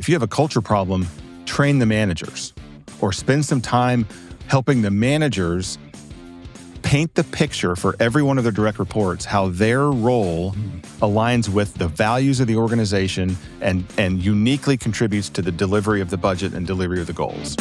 If you have a culture problem, train the managers or spend some time helping the managers paint the picture for every one of their direct reports, how their role aligns with the values of the organization and uniquely contributes to the delivery of the budget and delivery of the goals.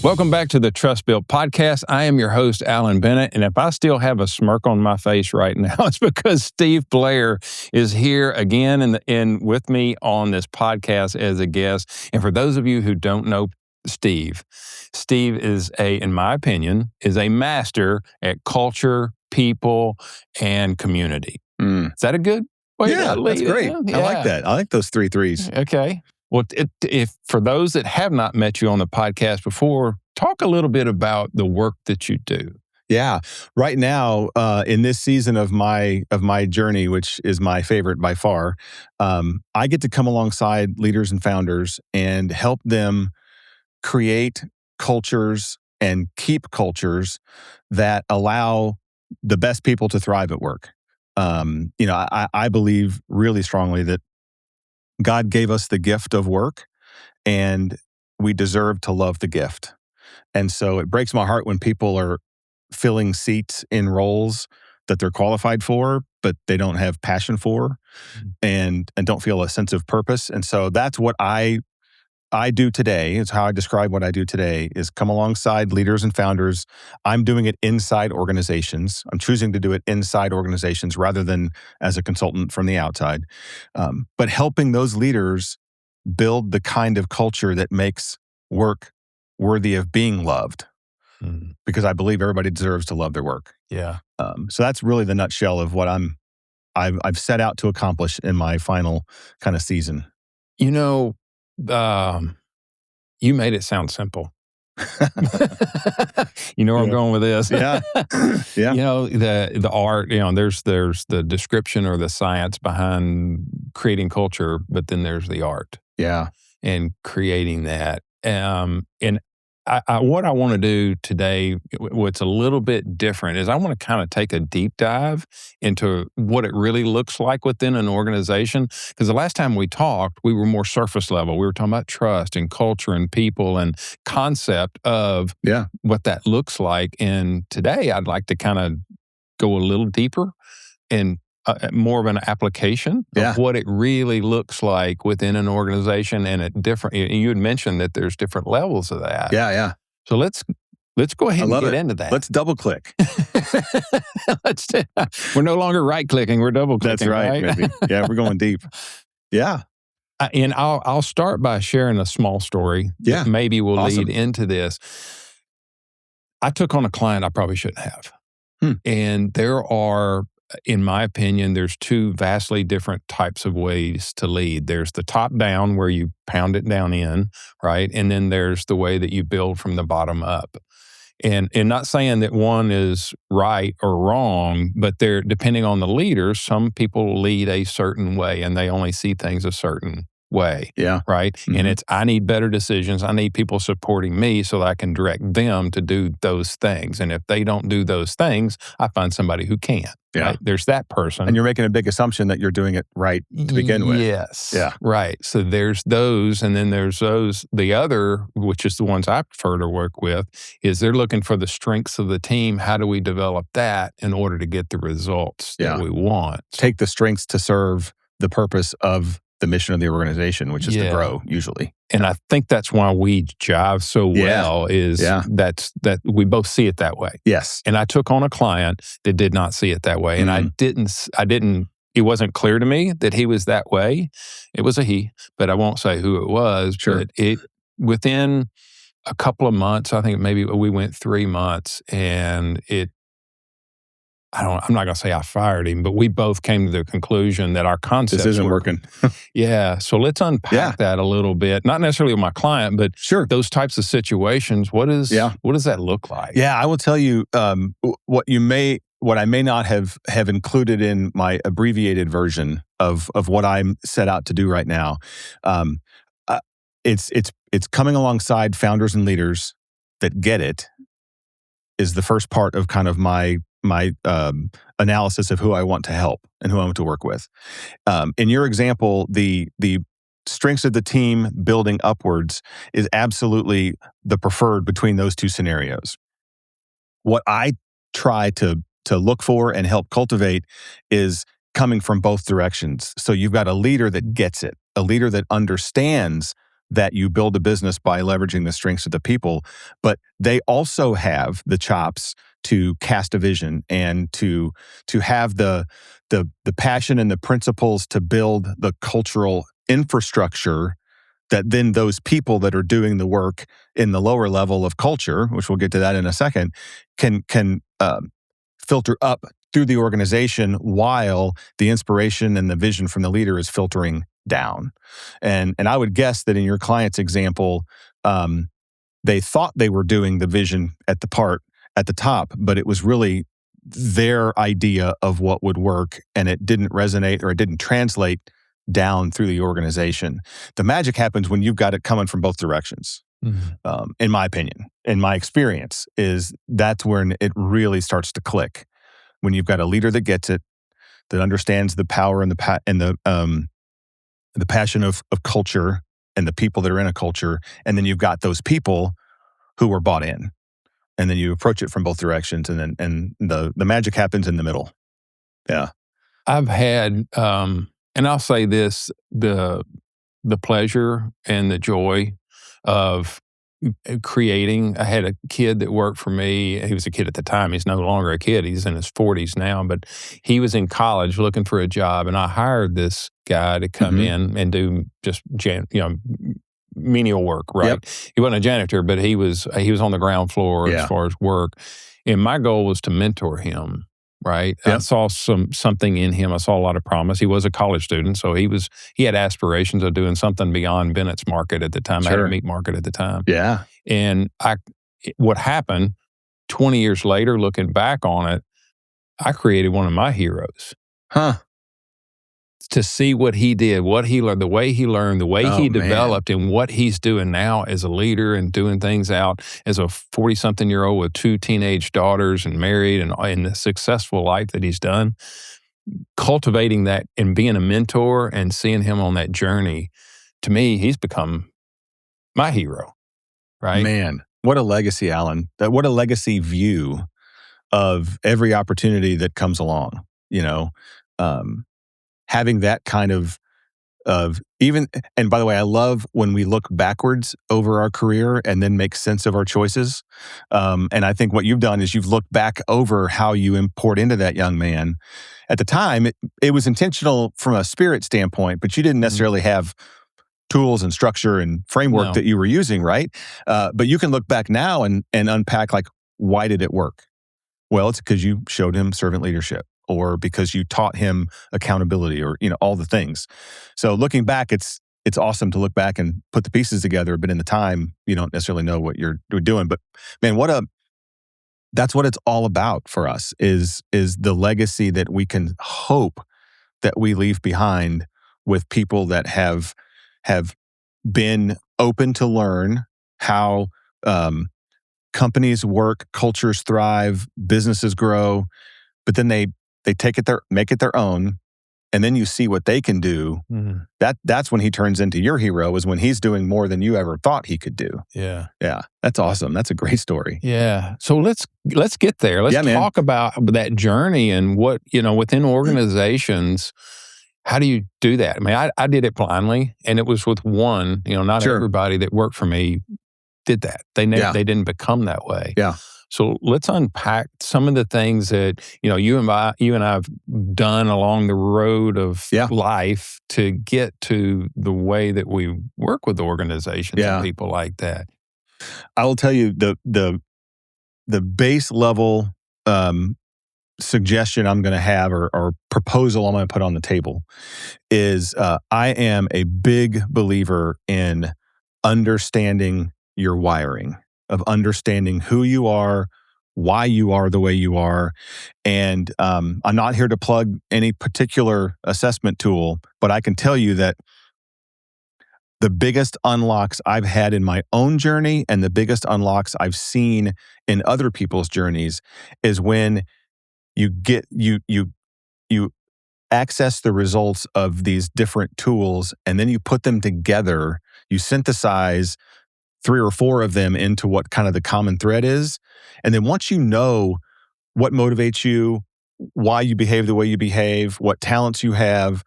Welcome back to the TrustBuilt Podcast. I am your host, Alan Bennett, and if I still have a smirk on my face right now, it's because Steve Blair is here again and with me on this podcast as a guest. And for those of you who don't know Steve is in my opinion, is a master at culture, people, and community. Is that a good way to lead? That's great. Yeah. I like that. I like those 3 threes. Okay. Well, if for those that have not met you on the podcast before, talk a little bit about the work that you do. Yeah. Right now, in this season of my journey, which is my favorite by far, I get to come alongside leaders and founders and help them create cultures and keep cultures that allow the best people to thrive at work. I believe really strongly that God gave us the gift of work, and we deserve to love the gift. And so it breaks my heart when people are filling seats in roles that they're qualified for, but they don't have passion for and don't feel a sense of purpose. And so that's what I do today. It's how I describe what I do today is come alongside leaders and founders. I'm doing it inside organizations. I'm choosing to do it inside organizations rather than as a consultant from the outside. But helping those leaders build the kind of culture that makes work worthy of being loved. Because I believe everybody deserves to love their work. Yeah. So that's really the nutshell of what I've set out to accomplish in my final kind of season. You know, you made it sound simple. You know where I'm going with this. Yeah. Yeah. You know, the art, there's the description or the science behind creating culture, but then there's the art. Yeah. And creating that. And what I want to do today, what's a little bit different, is I want to kind of take a deep dive into what it really looks like within an organization. Because the last time we talked, we were more surface level. We were talking about trust and culture and people and concept of what that looks like. And today, I'd like to kind of go a little deeper and more of an application of what it really looks like within an organization and you had mentioned that there's different levels of that. Yeah. So let's go ahead and get into that. Let's double click. We're no longer right clicking, we're double clicking. That's right? Maybe. Yeah, we're going deep. Yeah. And I'll start by sharing a small story that maybe will lead into this. I took on a client I probably shouldn't have. And there are, in my opinion, there's 2 vastly different types of ways to lead. There's the top down where you pound it down in, right? And then there's the way that you build from the bottom up. And not saying that one is right or wrong, but they're depending on the leaders, some people lead a certain way and they only see things a certain way. Yeah. Right. Mm-hmm. And I need better decisions. I need people supporting me so that I can direct them to do those things. And if they don't do those things, I find somebody who can. Yeah. Right? There's that person. And you're making a big assumption that you're doing it right to begin with. Yes. Yeah. Right. So there's those. And then there's those. The other, which is the ones I prefer to work with, is they're looking for the strengths of the team. How do we develop that in order to get the results that we want? Take the strengths to serve the purpose of the mission of the organization, which is to grow, usually. And I think that's why we jive so well is that we both see it that way. Yes. And I took on a client that did not see it that way. And I didn't, it wasn't clear to me that he was that way. It was a he, but I won't say who it was. Sure. But within a couple of months, I think maybe we went 3 months and I'm not going to say I fired him, but we both came to the conclusion that our concepts This isn't working. So let's unpack that a little bit. Not necessarily with my client, but those types of situations. What does that look like? Yeah, I will tell you what I may not have included in my abbreviated version of what I'm set out to do right now. It's coming alongside founders and leaders that get it is the first part of kind of my analysis of who I want to help and who I want to work with. In your example, the strengths of the team building upwards is absolutely the preferred between those two scenarios. What I try to look for and help cultivate is coming from both directions. So you've got a leader that gets it, a leader that understands that you build a business by leveraging the strengths of the people, but they also have the chops to cast a vision and to have the passion and the principles to build the cultural infrastructure that then those people that are doing the work in the lower level of culture, which we'll get to that in a second, can filter up through the organization while the inspiration and the vision from the leader is filtering down. And I would guess that in your client's example, they thought they were doing the vision at the top, but it was really their idea of what would work, and it didn't resonate or it didn't translate down through the organization. The magic happens when you've got it coming from both directions. Mm-hmm. In my opinion, in my experience, is that's when it really starts to click. When you've got a leader that gets it, that understands the power and the passion of culture and the people that are in a culture, and then you've got those people who were bought in, and then you approach it from both directions, and then the magic happens in the middle. Yeah, I've had, and I'll say this: the pleasure and the joy of creating. I had a kid that worked for me. He was a kid at the time. He's no longer a kid. He's in his 40s now, but he was in college looking for a job, and I hired this guy to come in and do just menial work. Right? Yep. He wasn't a janitor, but he was on the ground floor as far as work. And my goal was to mentor him. Right. Yep. I saw something in him. I saw a lot of promise. He was a college student, so he had aspirations of doing something beyond Bennett's market at the time. Sure. I had a meat market at the time. Yeah. And what happened 20 years later, looking back on it, I created one of my heroes. Huh. To see what he did, what he learned, the way he learned, the way he developed, and what he's doing now as a leader and doing things out as a 40-something-year-old with 2 teenage daughters and married and the successful life that he's done. Cultivating that and being a mentor and seeing him on that journey, to me, he's become my hero, right? Man, what a legacy, Alan. What a legacy view of every opportunity that comes along, having that kind of even, and by the way, I love when we look backwards over our career and then make sense of our choices. And I think what you've done is you've looked back over how you poured into that young man. At the time, it was intentional from a spirit standpoint, but you didn't necessarily have tools and structure and framework that you were using, right? But you can look back now and unpack, like, why did it work? Well, it's because you showed him servant leadership, or because you taught him accountability, or all the things. So looking back, it's awesome to look back and put the pieces together. But in the time, you don't necessarily know what you're doing. But man, that's what it's all about for us, is the legacy that we can hope that we leave behind with people that have been open to learn how companies work, cultures thrive, businesses grow, but then they make it their own, and then you see what they can do. Mm-hmm. That's when he turns into your hero, is when he's doing more than you ever thought he could do. Yeah. Yeah. That's awesome. That's a great story. Yeah. So let's get there. Let's talk about that journey and what, within organizations, how do you do that? I mean, I did it blindly, and it was with one, not everybody that worked for me did that. They didn't become that way. Yeah. So let's unpack some of the things that, you and I've done along the road of life to get to the way that we work with organizations and people like that. I will tell you the base level suggestion I'm going to have, or proposal I'm going to put on the table, is I am a big believer in understanding your wiring, of understanding who you are, why you are the way you are. And I'm not here to plug any particular assessment tool, but I can tell you that the biggest unlocks I've had in my own journey, and the biggest unlocks I've seen in other people's journeys, is when you access the results of these different tools, and then you put them together. You synthesize 3 or 4 of them into what kind of the common thread is. And then once you know what motivates you, why you behave the way you behave, what talents you have,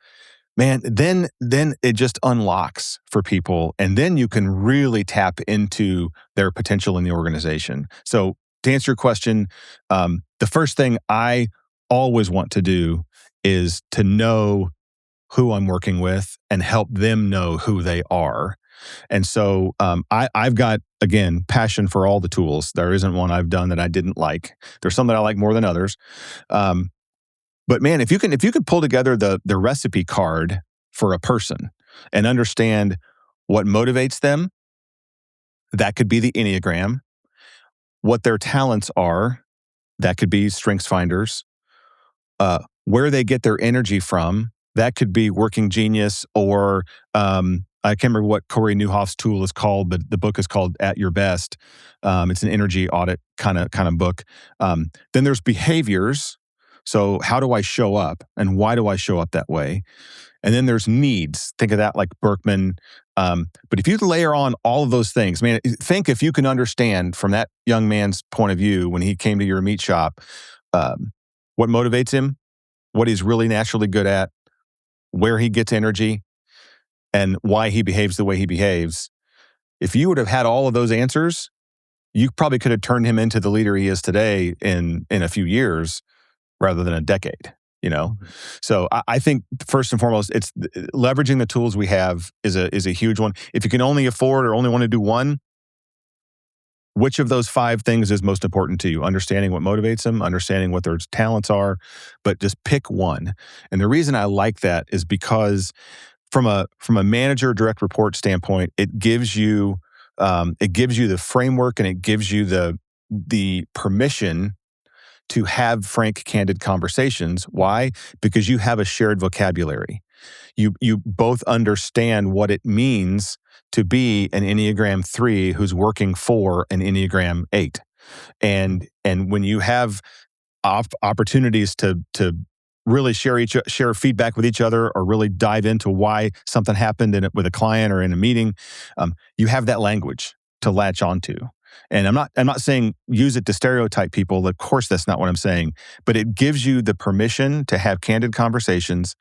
man, then it just unlocks for people. And then you can really tap into their potential in the organization. So to answer your question, the first thing I always want to do is to know who I'm working with and help them know who they are. And so I've got, again, passion for all the tools. There isn't one I've done that I didn't like. There's some that I like more than others. But man, if you could pull together the recipe card for a person and understand what motivates them, that could be the Enneagram. What their talents are, that could be Strengths Finders. Where they get their energy from, that could be Working Genius, or I can't remember what Corey Newhoff's tool is called, but the book is called At Your Best. It's an energy audit kind of book. Then there's behaviors. So how do I show up, and why do I show up that way? And then there's needs. Think of that like Berkman. But if you layer on all of those things, man, think if you can understand from that young man's point of view when he came to your meat shop, what motivates him, what he's really naturally good at, where he gets energy, and why he behaves the way he behaves. If you would have had all of those answers, you probably could have turned him into the leader he is today in a few years rather than a decade, you know? Mm-hmm. So I think first and foremost, it's leveraging the tools we have is a huge one. If you can only afford or only want to do one, which of those 5 things is most important to you? Understanding what motivates them, understanding what their talents are, but just pick one. And the reason I like that is because from a manager direct report standpoint, it gives you the framework, and it gives you the permission to have frank, candid conversations. Why? Because you have a shared vocabulary. You both understand what it means to be an Enneagram 3 who's working for an Enneagram 8. And when you have opportunities to really share feedback with each other, or really dive into why something happened with a client or in a meeting, you have that language to latch onto. And I'm not saying use it to stereotype people. Of course, that's not what I'm saying. But it gives you the permission to have candid conversations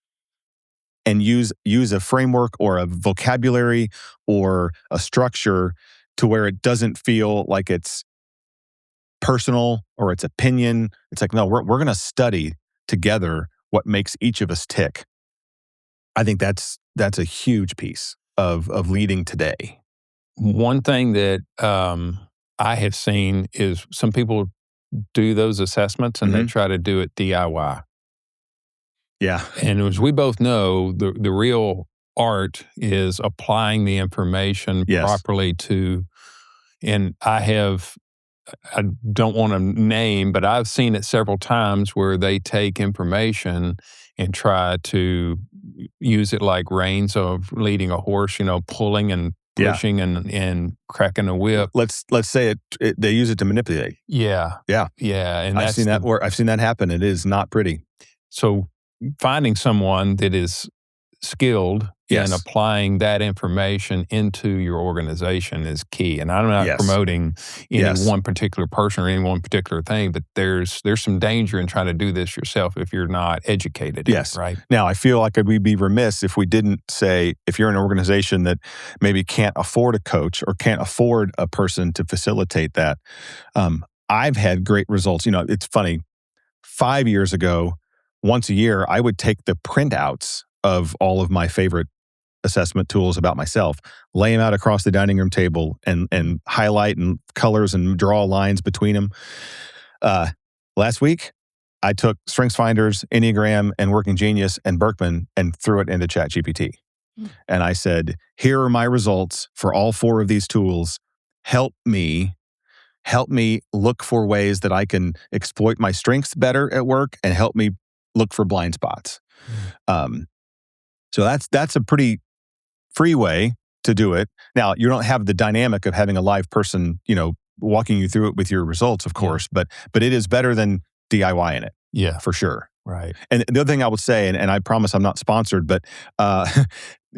and use a framework or a vocabulary or a structure to where it doesn't feel like it's personal or it's opinion. It's like, no, we're going to study together what makes each of us tick. I think that's a huge piece of leading today. One thing that I have seen is some people do those assessments and they try to do it DIY. Yeah. And as we both know, the real art is applying the information properly to, and I don't want to name, but I've seen it several times where they take information and try to use it like reins of leading a horse, pulling and pushing and cracking a whip. Let's say they use it to manipulate. Yeah. And I've seen that happen. It is not pretty. So finding someone that is skilled in applying that information into your organization is key. And I'm not promoting any one particular person or any one particular thing, but there's some danger in trying to do this yourself if you're not educated. Yes. Right. Now, I feel like we'd be remiss if we didn't say, if you're an organization that maybe can't afford a coach or can't afford a person to facilitate that, I've had great results. It's funny. 5 years ago, once a year, I would take the printouts of all of my favorite assessment tools about myself, lay them out across the dining room table and highlight and colors and draw lines between them. Last week, I took Strengths Finders, Enneagram, and Working Genius and Berkman and threw it into ChatGPT. And I said, here are my results for all 4 of these tools. Help me look for ways that I can exploit my strengths better at work, and help me look for blind spots. So that's a pretty free way to do it. Now, you don't have the dynamic of having a live person, walking you through it with your results, of course, but it is better than DIYing it. Yeah. for sure. Right. And the other thing I would say, and I promise I'm not sponsored, but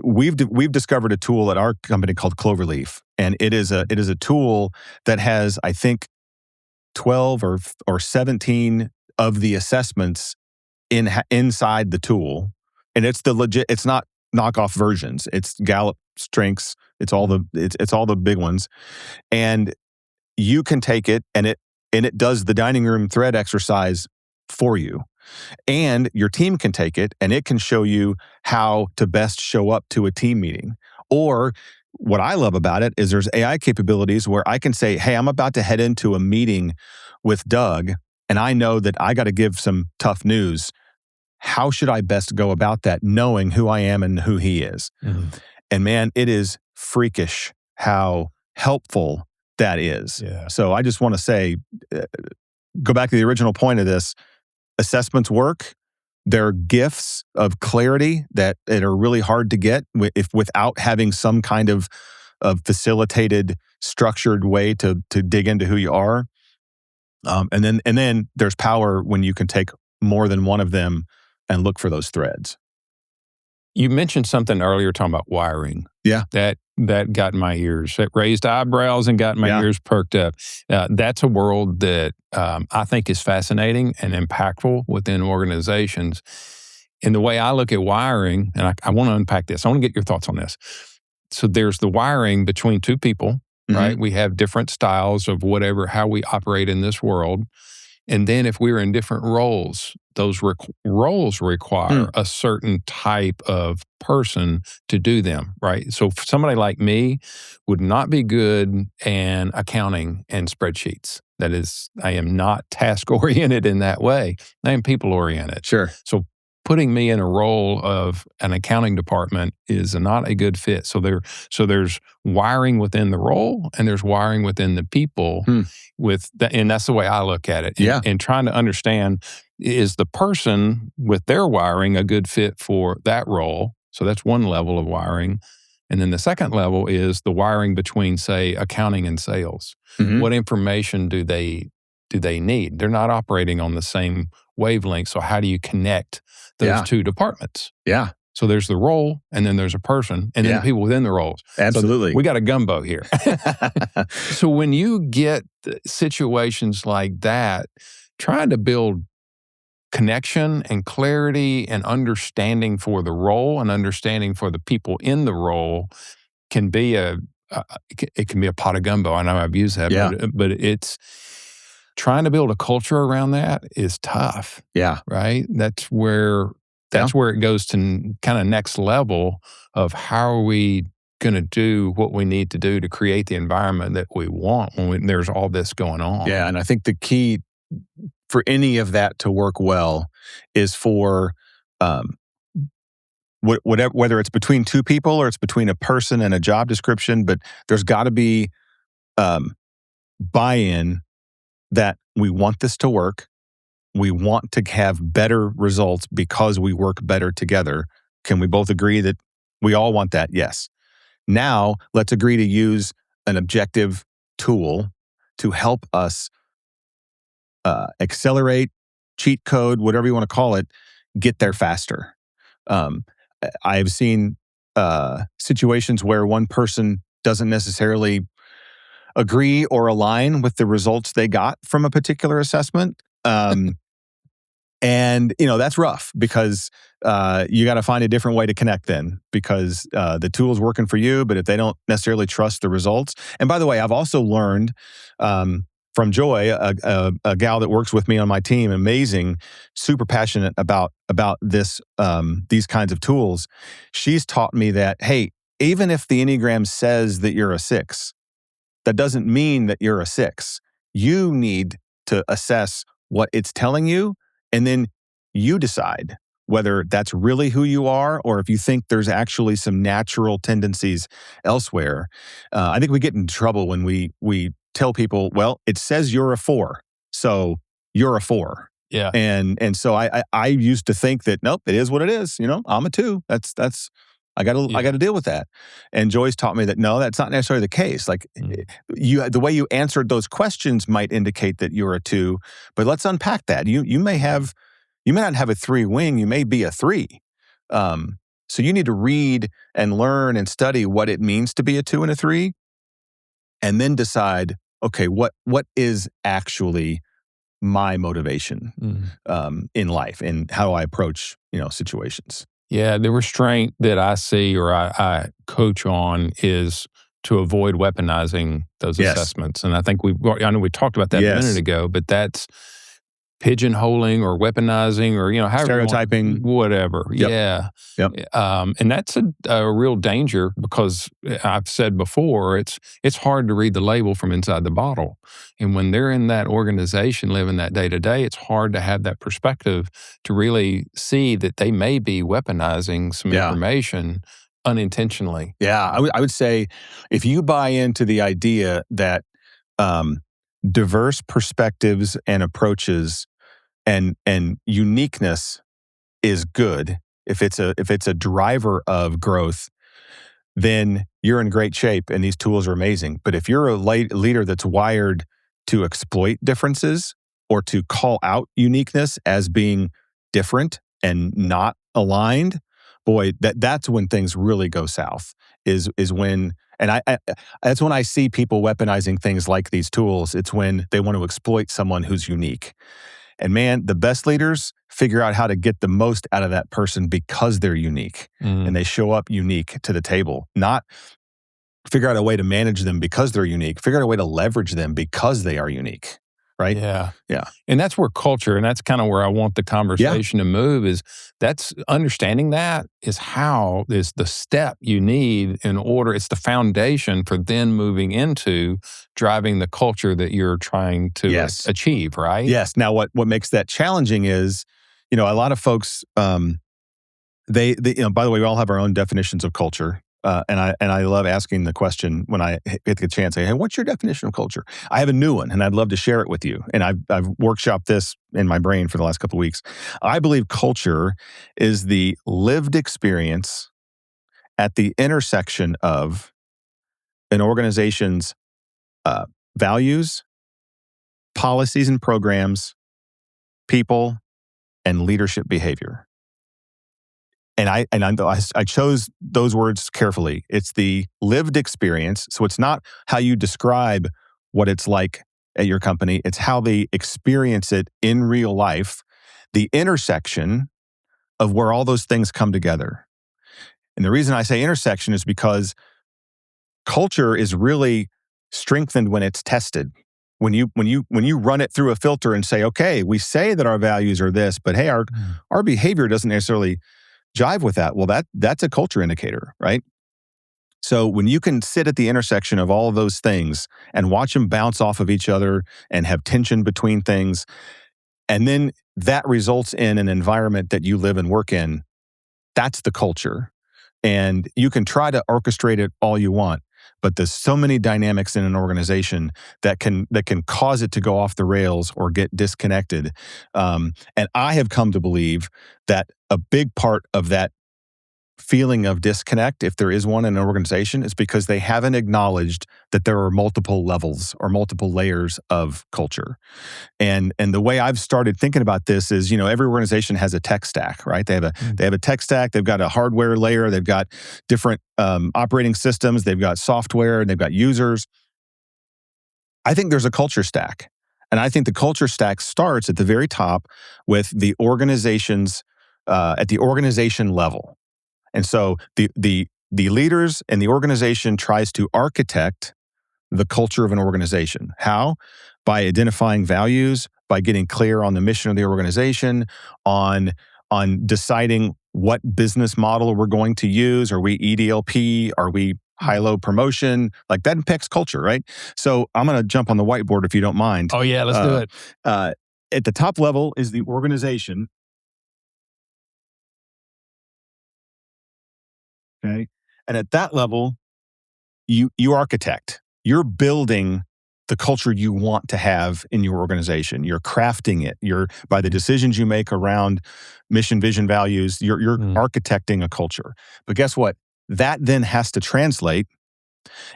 we've discovered a tool at our company called Cloverleaf, and it is a tool that has, I think, 12 or 17 of the assessments inside the tool, and it's the legit. It's not knockoff versions. It's Gallup strengths. It's all the big ones, and you can take it and it does the dining room thread exercise for you. And your team can take it and it can show you how to best show up to a team meeting. Or what I love about it is there's AI capabilities where I can say, hey, I'm about to head into a meeting with Doug and I know that I got to give some tough news. How should I best go about that, knowing who I am and who he is? Mm-hmm. And man, it is freakish how helpful that is. Yeah. So I just want to say, go back to the original point of this. Assessments work. They're gifts of clarity that are really hard to get without having some kind of facilitated, structured way to dig into who you are. And then there's power when you can take more than one of them and look for those threads. You mentioned something earlier talking about wiring. Yeah. That got my ears. It raised eyebrows and got my ears perked up. That's a world that I think is fascinating and impactful within organizations. And the way I look at wiring, and I want to unpack this. I want to get your thoughts on this. So there's the wiring between two people, right? We have different styles of how we operate in this world. And then if we're in different roles, those roles require a certain type of person to do them, right? So for somebody like me would not be good in accounting and spreadsheets. That is, I am not task-oriented in that way. I am people-oriented. Sure. So putting me in a role of an accounting department is not a good fit. So there's wiring within the role and there's wiring within the people and that's the way I look at it. And trying to understand, is the person with their wiring a good fit for that role? So that's one level of wiring. And then the second level is the wiring between, say, accounting and sales. What information do they need? They're not operating on the same wavelength. So how do you connect those two departments? Yeah. So there's the role, and then there's a person, and then the people within the roles. Absolutely. So we got a gumbo here. So when you get situations like that, trying to build connection and clarity and understanding for the role and understanding for the people in the role can be it can be a pot of gumbo. I know I've used that, but it's trying to build a culture around that is tough. Yeah. Right? That's where it goes to kind of next level of how are we going to do what we need to do to create the environment that we want when there's all this going on. Yeah, and I think the key for any of that to work well is for whether it's between two people or it's between a person and a job description, but there's got to be buy-in that we want this to work. We want to have better results because we work better together. Can we both agree that we all want that? Yes. Now, let's agree to use an objective tool to help us accelerate, cheat code, whatever you want to call it, get there faster. I've seen situations where one person doesn't necessarily agree or align with the results they got from a particular assessment. And, that's rough because you got to find a different way to connect then because the tool's working for you, but if they don't necessarily trust the results. And by the way, I've also learned from Joy, a gal that works with me on my team, amazing, super passionate about this, these kinds of tools. She's taught me that, hey, even if the Enneagram says that you're a 6, that doesn't mean that you're a 6. You need to assess what it's telling you, and then you decide whether that's really who you are or if you think there's actually some natural tendencies elsewhere. I think we get in trouble when we tell people, well, it says you're a 4, so you're a 4. Yeah. And so I used to think that, nope, it is what it is. I'm a 2. That's I got to deal with that. And Joyce taught me that no, that's not necessarily the case. Like the way you answered those questions might indicate that you're a 2, but let's unpack that. You may not have a 3 wing. You may be a 3. So you need to read and learn and study what it means to be a 2 and a 3, and then decide, okay, what is actually my motivation in life, and how do I approach situations. Yeah, the restraint that I see or I coach on is to avoid weaponizing those assessments. And I think I know we talked about that a minute ago, but that's pigeonholing or weaponizing or, however stereotyping, whatever. Yep. And that's a real danger because I've said before, it's hard to read the label from inside the bottle. And when they're in that organization living that day to day, it's hard to have that perspective to really see that they may be weaponizing some information unintentionally. Yeah, I would say if you buy into the idea that diverse perspectives and approaches and uniqueness is good, if it's a driver of growth, then you're in great shape and these tools are amazing. But if you're a leader that's wired to exploit differences or to call out uniqueness as being different and not aligned, boy, that's when things really go south. Is when, and I that's when I see people weaponizing things like these tools. It's when they want to exploit someone who's unique. And man, the best leaders figure out how to get the most out of that person because they're unique and they show up unique to the table, not figure out a way to manage them because they're unique, figure out a way to leverage them because they are unique. Right? Yeah. Yeah. And that's where culture, and that's kind of where I want the conversation to move, is that's understanding that is the step you need in order, it's the foundation for then moving into driving the culture that you're trying to achieve, right? Yes. Now, what makes that challenging is, a lot of folks, they by the way, we all have our own definitions of culture. And I love asking the question when I get the chance. Hey, what's your definition of culture? I have a new one, and I'd love to share it with you. And I've workshopped this in my brain for the last couple of weeks. I believe culture is the lived experience at the intersection of an organization's values, policies and programs, people, and leadership behavior. And I chose those words carefully. It's the lived experience. So it's not how you describe what it's like at your company. It's how they experience it in real life, the intersection of where all those things come together. And the reason I say intersection is because culture is really strengthened when it's tested. When you run it through a filter and say, okay, we say that our values are this, but hey, our behavior doesn't necessarily jive with that. Well, that's a culture indicator, right? So when you can sit at the intersection of all of those things and watch them bounce off of each other and have tension between things, and then that results in an environment that you live and work in, that's the culture. And you can try to orchestrate it all you want, but there's so many dynamics in an organization that can cause it to go off the rails or get disconnected. And I have come to believe that a big part of that feeling of disconnect, if there is one in an organization, is because they haven't acknowledged that there are multiple levels or multiple layers of culture. And the way I've started thinking about this is, every organization has a tech stack, right? They have a tech stack. They've got a hardware layer. They've got different operating systems. They've got software. And they've got users. I think there's a culture stack. And I think the culture stack starts at the very top with the organization's, at the organization level. And so the leaders and the organization tries to architect the culture of an organization. How? By identifying values, by getting clear on the mission of the organization, on deciding what business model we're going to use. Are we EDLP? Are we high-low promotion? Like that impacts culture, right? So I'm going to jump on the whiteboard if you don't mind. Oh yeah, let's do it. At the top level is the organization. Okay. And at that level, you architect. You're building the culture you want to have in your organization. You're crafting it. You're by the decisions you make around mission, vision, values, you're architecting a culture. But guess what? That then has to translate.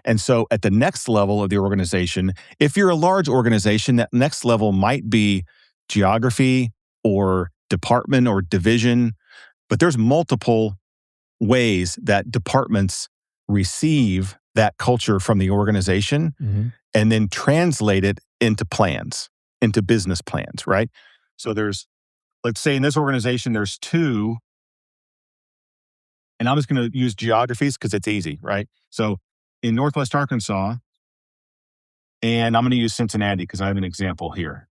And so at the next level of the organization, if you're a large organization, that next level might be geography or department or division, but there's multiple ways that departments receive that culture from the organization and then translate it into plans, into business plans, right? So let's say in this organization, there's two, and I'm just going to use geographies because it's easy, right? So in Northwest Arkansas, and I'm going to use Cincinnati because I have an example here.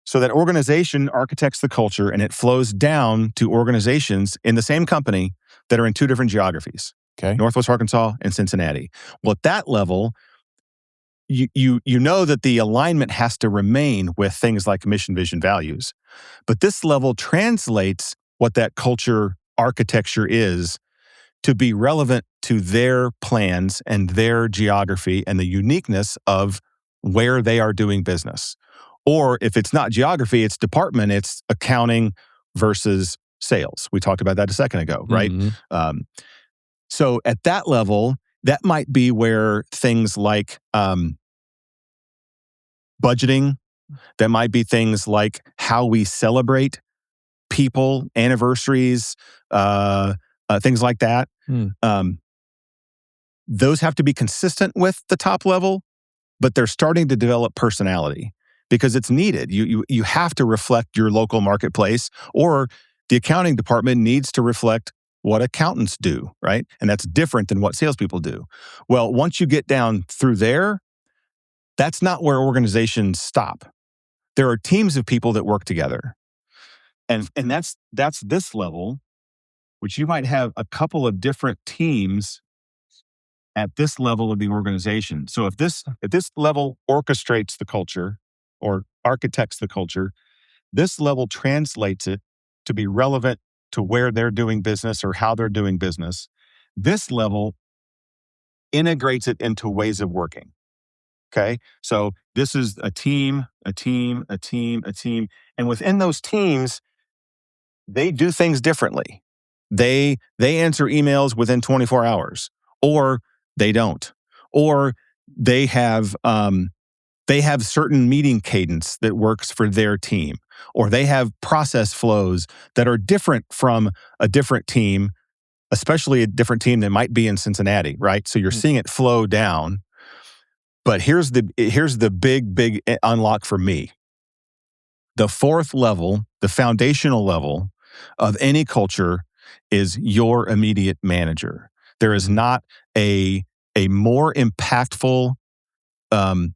So that organization architects the culture and it flows down to organizations in the same company that are in two different geographies. Okay. Northwest Arkansas and Cincinnati. Well, at that level, you know that the alignment has to remain with things like mission, vision, values. But this level translates what that culture architecture is to be relevant to their plans and their geography and the uniqueness of where they are doing business. Or if it's not geography, it's department, it's accounting versus sales. We talked about that a second ago, right? So at that level, that might be where things like budgeting, that might be things like how we celebrate people, anniversaries, things like that. Those have to be consistent with the top level, but they're starting to develop personality because it's needed. You have to reflect your local marketplace, or the accounting department needs to reflect what accountants do, right? And that's different than what salespeople do. Well, once you get down through there, that's not where organizations stop. There are teams of people that work together. And that's this level, which you might have a couple of different teams at this level of the organization. So if this level orchestrates the culture or architects the culture, this level translates it to be relevant to where they're doing business or how they're doing business. This level integrates it into ways of working. Okay. So this is a team. And within those teams, they do things differently. They answer emails within 24 hours, or they don't, or they have certain meeting cadence that works for their team, or they have process flows that are different from a different team, especially a different team that might be in Cincinnati, right? So you're seeing it flow down. But here's the big unlock for me. The fourth level, the foundational level of any culture is your immediate manager. There is not a more impactful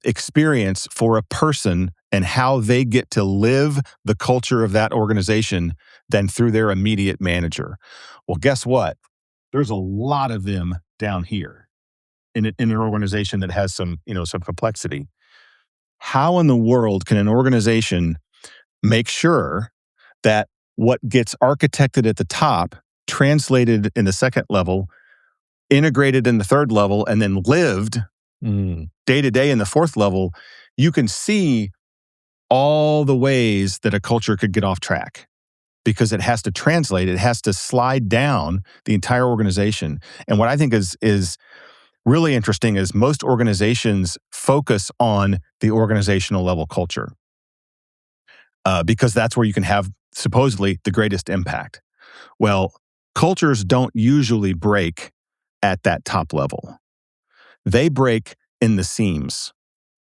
experience for a person and how they get to live the culture of that organization than through their immediate manager. Well, guess what? There's a lot of them down here in an organization that has some complexity. How in the world can an organization make sure that what gets architected at the top, translated in the second level, integrated in the third level, and then lived day to day in the fourth level? You can see all the ways that a culture could get off track because it has to translate, it has to slide down the entire organization. And what I think is really interesting is most organizations focus on the organizational level culture because that's where you can have supposedly the greatest impact. Well, cultures don't usually break at that top level. They break in the seams.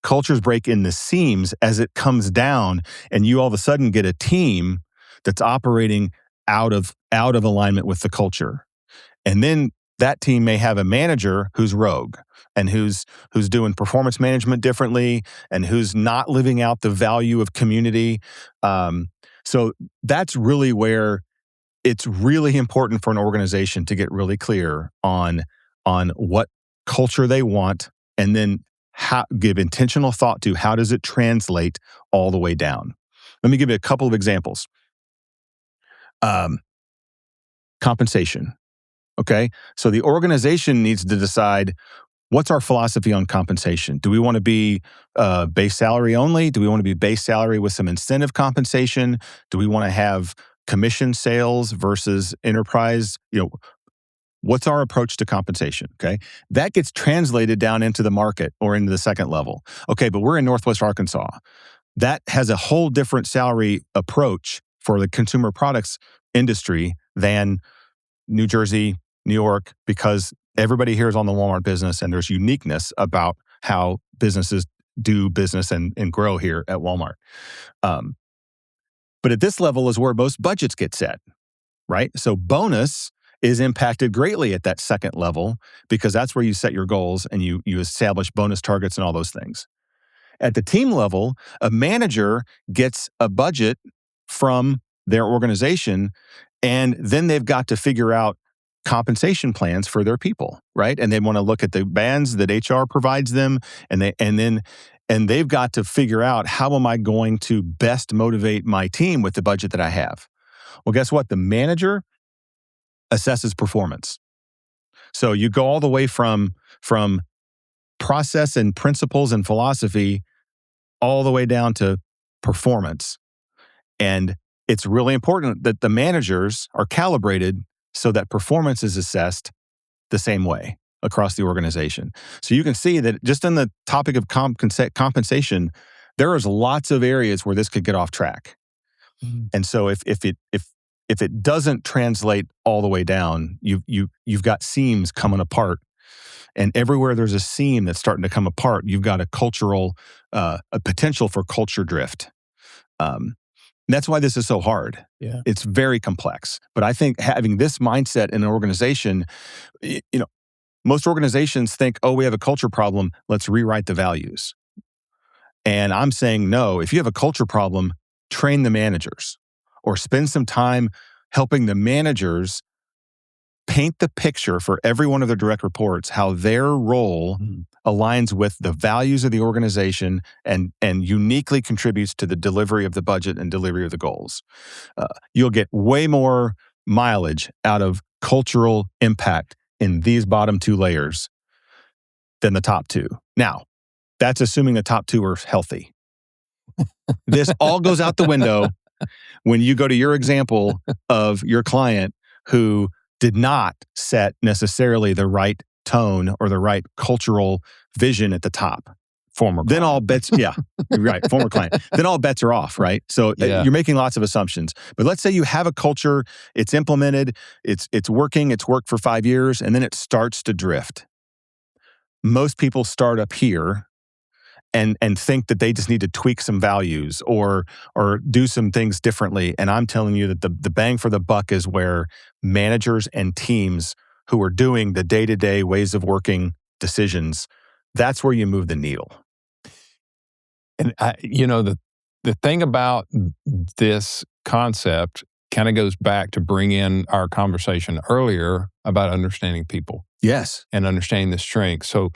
Cultures break in the seams as it comes down, and you all of a sudden get a team that's operating out of alignment with the culture. And then that team may have a manager who's rogue and who's doing performance management differently and who's not living out the value of community. So that's really where it's really important for an organization to get really clear on what culture they want, and then give intentional thought to how does it translate all the way down. Let me give you a couple of examples. Compensation. Okay, so the organization needs to decide what's our philosophy on compensation? Do we want to be base salary only? Do we want to be base salary with some incentive compensation? Do we want to have commission sales versus enterprise? What's our approach to compensation? Okay. That gets translated down into the market or into the second level. Okay, but we're in Northwest Arkansas. That has a whole different salary approach for the consumer products industry than New Jersey, New York, because everybody here is on the Walmart business and there's uniqueness about how businesses do business and grow here at Walmart. But at this level is where most budgets get set, right? So bonus is impacted greatly at that second level because that's where you set your goals and you establish bonus targets and all those things. At the team level, a manager gets a budget from their organization, and then they've got to figure out compensation plans for their people, right? And they want to look at the bands that HR provides them, and they've got to figure out, how am I going to best motivate my team with the budget that I have? Well, guess what? The manager assesses performance. So you go all the way from process and principles and philosophy all the way down to performance. And it's really important that the managers are calibrated so that performance is assessed the same way across the organization. So you can see that just in the topic of compensation, there is lots of areas where this could get off track. Mm-hmm. And so if it doesn't translate all the way down, you've got seams coming apart. And everywhere there's a seam that's starting to come apart, you've got a potential for culture drift. That's why this is so hard. Yeah. It's very complex. But I think having this mindset in an organization, most organizations think, oh, we have a culture problem, let's rewrite the values. And I'm saying, no, if you have a culture problem, train the managers or spend some time helping the managers paint the picture for every one of their direct reports, how their role aligns with the values of the organization and uniquely contributes to the delivery of the budget and delivery of the goals. You'll get way more mileage out of cultural impact in these bottom two layers than the top two. Now, that's assuming the top two are healthy. This all goes out the window when you go to your example of your client who did not set necessarily the right tone or the right cultural vision at the top. Former client. Then all bets, right, former client. Then all bets are off, right? So you're making lots of assumptions. But let's say you have a culture, it's implemented, it's working, it's worked for 5 years, and then it starts to drift. Most people start up here and think that they just need to tweak some values or do some things differently. And I'm telling you that the bang for the buck is where managers and teams who are doing the day-to-day ways of working decisions, that's where you move the needle. And the thing about this concept kind of goes back to bring in our conversation earlier about understanding people. Yes. And understanding the strengths. So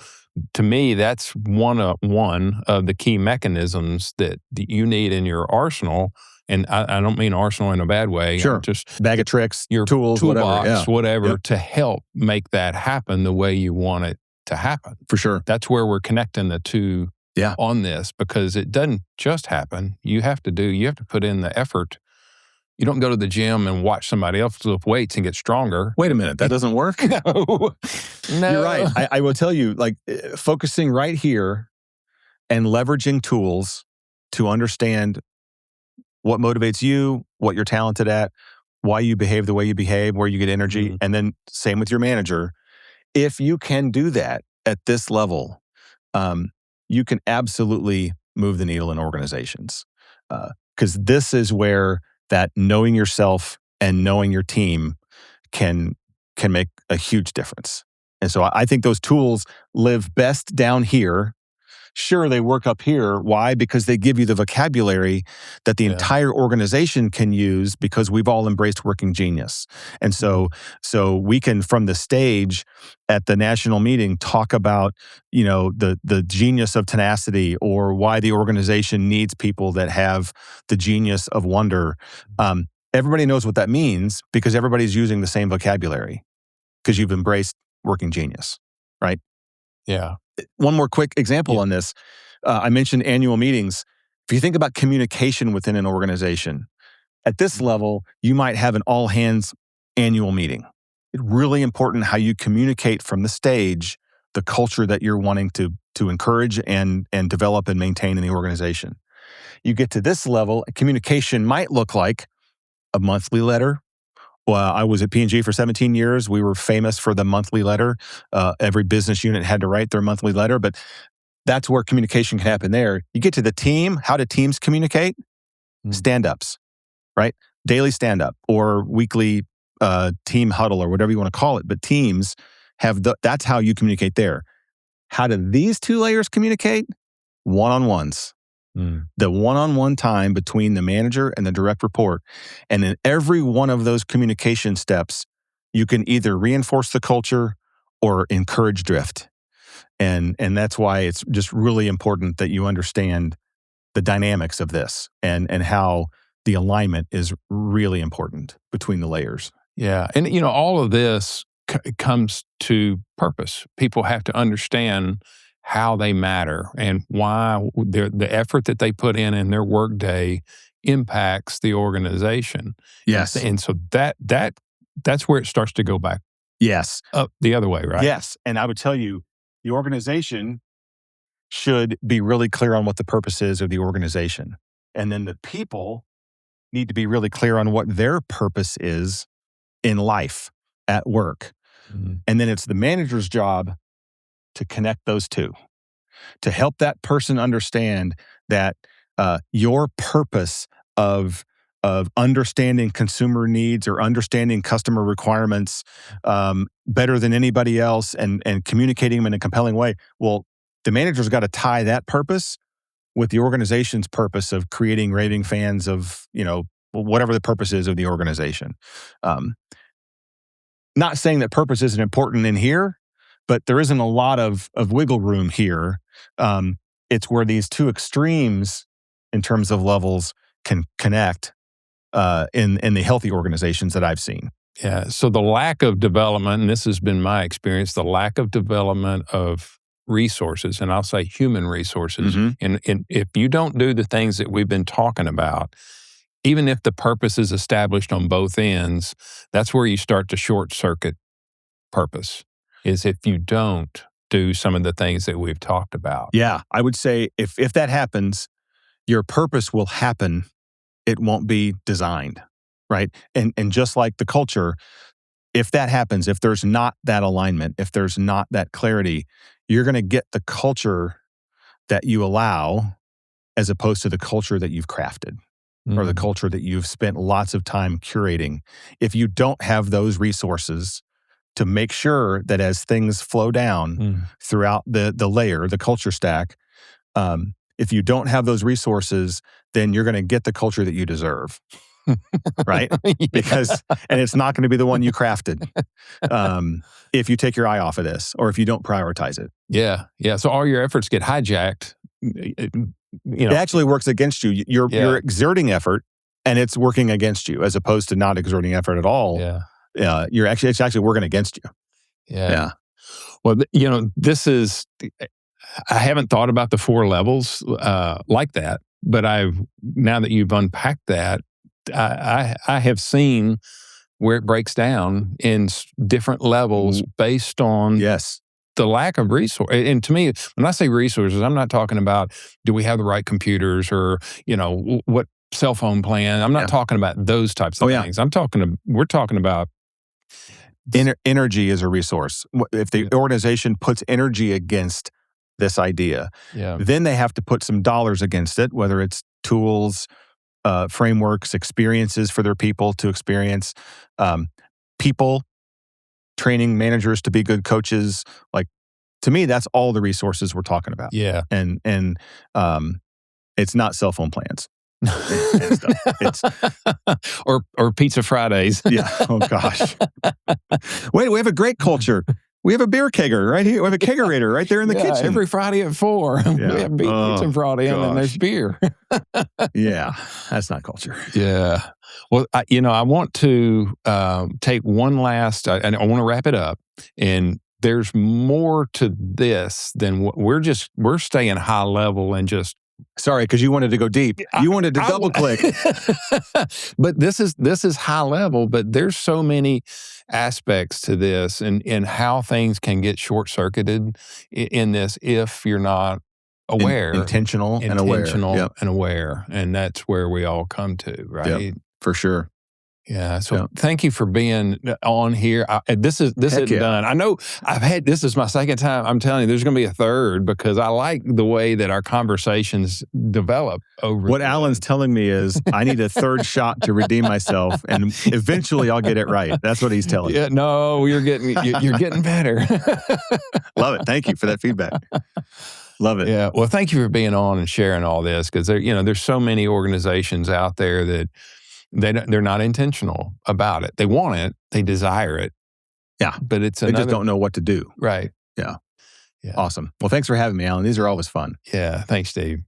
to me, that's one of the key mechanisms that you need in your arsenal. And I don't mean arsenal in a bad way. Sure. Just bag of tricks, your tools, toolbox, whatever to help make that happen the way you want it to happen. For sure. That's where we're connecting the two on this, because it doesn't just happen. You have to put in the effort. You don't go to the gym and watch somebody else lift weights and get stronger. Wait a minute, that doesn't work? No. You're right. I will tell you, focusing right here and leveraging tools to understand what motivates you, what you're talented at, why you behave the way you behave, where you get energy, and then same with your manager. If you can do that at this level, you can absolutely move the needle in organizations. Because this is where that knowing yourself and knowing your team can make a huge difference. And so I think those tools live best down here. Sure, they work up here. Why? Because they give you the vocabulary that the entire organization can use, because we've all embraced working genius. And so we can, from the stage at the national meeting, talk about, the genius of tenacity, or why the organization needs people that have the genius of wonder. Everybody knows what that means because everybody's using the same vocabulary because you've embraced working genius, right? Yeah. One more quick example on this. I mentioned annual meetings. If you think about communication within an organization, at this level, you might have an all-hands annual meeting. It's really important how you communicate from the stage the culture that you're wanting to encourage and develop and maintain in the organization. You get to this level, communication might look like a monthly letter. Well, I was at P&G for 17 years. We were famous for the monthly letter. Every business unit had to write their monthly letter, but that's where communication can happen there. You get to the team. How do teams communicate? Stand-ups, right? Daily stand-up or weekly team huddle or whatever you want to call it. But teams have that's how you communicate there. How do these two layers communicate? One-on-ones. The one-on-one time between the manager and the direct report. And in every one of those communication steps, you can either reinforce the culture or encourage drift. And that's why it's just really important that you understand the dynamics of this and how the alignment is really important between the layers. Yeah. And, all of this comes to purpose. People have to understand how they matter and why the effort that they put in their workday impacts the organization. Yes. And so that's where it starts to go back. Yes. Up the other way, right? Yes. And I would tell you, the organization should be really clear on what the purpose is of the organization. And then the people need to be really clear on what their purpose is in life, at work. And then it's the manager's job to connect those two, to help that person understand that your purpose of understanding consumer needs or understanding customer requirements better than anybody else and communicating them in a compelling way. Well, the manager's got to tie that purpose with the organization's purpose of creating raving fans of, whatever the purpose is of the organization. Not saying that purpose isn't important in here, but there isn't a lot of wiggle room here. It's where these two extremes in terms of levels can connect in the healthy organizations that I've seen. Yeah. So the lack of development, and this has been my experience, the lack of development of resources, and I'll say human resources. And if you don't do the things that we've been talking about, even if the purpose is established on both ends, that's where you start to short circuit purpose, is if you don't do some of the things that we've talked about. Yeah. I would say if that happens, your purpose will happen. It won't be designed, right? And just like the culture, if that happens, if there's not that alignment, if there's not that clarity, you're going to get the culture that you allow as opposed to the culture that you've crafted or the culture that you've spent lots of time curating. If you don't have those resources to make sure that as things flow down throughout the layer, the culture stack, if you don't have those resources, then you're going to get the culture that you deserve, right? Because, and it's not going to be the one you crafted if you take your eye off of this or if you don't prioritize it. Yeah. Yeah. So all your efforts get hijacked. It actually works against you. You're exerting effort and it's working against you as opposed to not exerting effort at all. Yeah. It's actually working against you. Yeah. Well, this is, I haven't thought about the 4 levels like that, but now that you've unpacked that, I have seen where it breaks down in different levels based on the lack of resource. And to me, when I say resources, I'm not talking about do we have the right computers or what cell phone plan. I'm not talking about those types of things. We're talking about energy is a resource. If the organization puts energy against this idea, then they have to put some dollars against it, whether it's tools, frameworks, experiences for their people to experience, people, training managers to be good coaches. Like, to me, that's all the resources we're talking about. Yeah. And it's not cell phone plans. and stuff. Or Pizza Fridays. Yeah. Oh gosh. Wait, we have a great culture. We have a beer kegger right here. We have a kegerator right there in the kitchen. Every Friday at 4, we have pizza Friday and then there's beer. Yeah, that's not culture. Yeah. Well, I want to take one last, and I want to wrap it up. And there's more to this than what we're staying high level and just. Sorry, because you wanted to go deep. You wanted to double click. But this is high level, but there's so many aspects to this and how things can get short-circuited in this if you're not aware. Intentional and aware. Intentional and aware. And that's where we all come to, right? Yep, for sure. Yeah. So thank you for being on here. This isn't done. I know this is my second time. I'm telling you, there's going to be a third because I like the way that our conversations develop over. What Alan's telling me is I need a third shot to redeem myself, and eventually I'll get it right. That's what he's telling me. Yeah. No, you're getting better. Love it. Thank you for that feedback. Love it. Yeah. Well, thank you for being on and sharing all this because there's so many organizations out there that. They're not intentional about it. They want it. They desire it. Yeah. But they just don't know what to do. Right. Yeah. Awesome. Well, thanks for having me, Alan. These are always fun. Yeah. Thanks, Steve.